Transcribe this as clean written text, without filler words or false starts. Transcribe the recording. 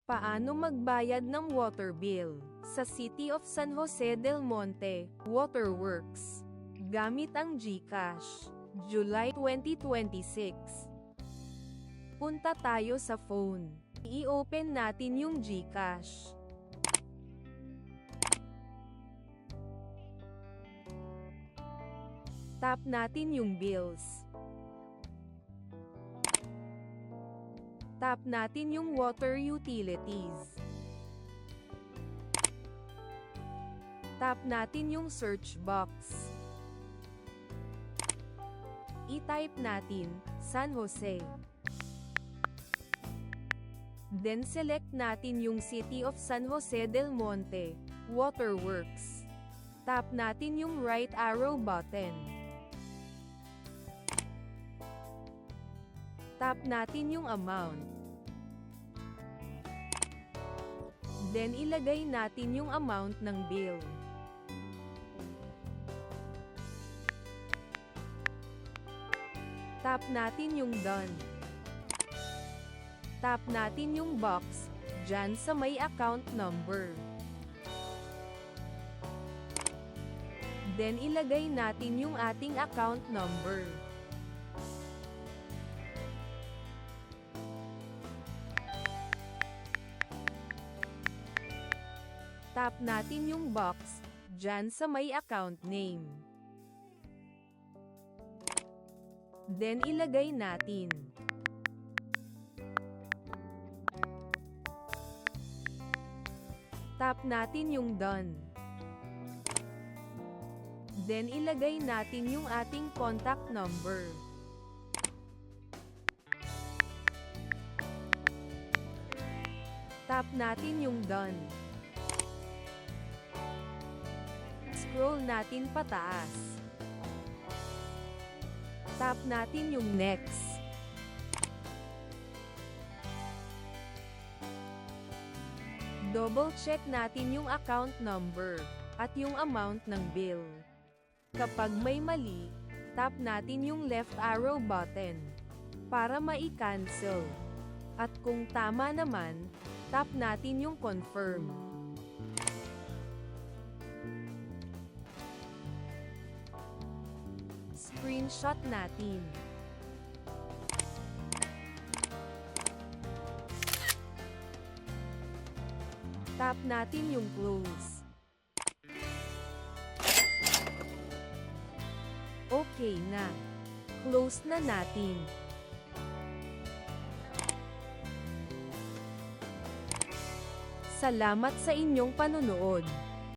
Paano magbayad ng water bill sa City of San Jose del Monte Waterworks gamit ang GCash? July 2026. Punta tayo sa phone. I-open natin yung GCash. Tap natin yung bills. Tap natin yung water utilities. Tap natin yung search box. I-type natin, San Jose. Then select natin yung City of San Jose del Monte Waterworks. Tap natin yung right arrow button. Tap natin yung amount. Then ilagay natin yung amount ng bill. Tap natin yung done. Tap natin yung box dyan sa may account number. Then ilagay natin yung ating account number. Tap natin yung box dyan sa may account name. Then ilagay natin. Tap natin yung done. Then ilagay natin yung ating contact number. Tap natin yung done. Scroll natin pataas. Tap natin yung next. Double check natin yung account number at yung amount ng bill. Kapag may mali, tap natin yung left arrow button para mai-cancel. At kung tama naman, tap natin yung confirm. Screenshot natin. Tap natin yung close. Okay na. Close na natin. Salamat sa inyong panunood.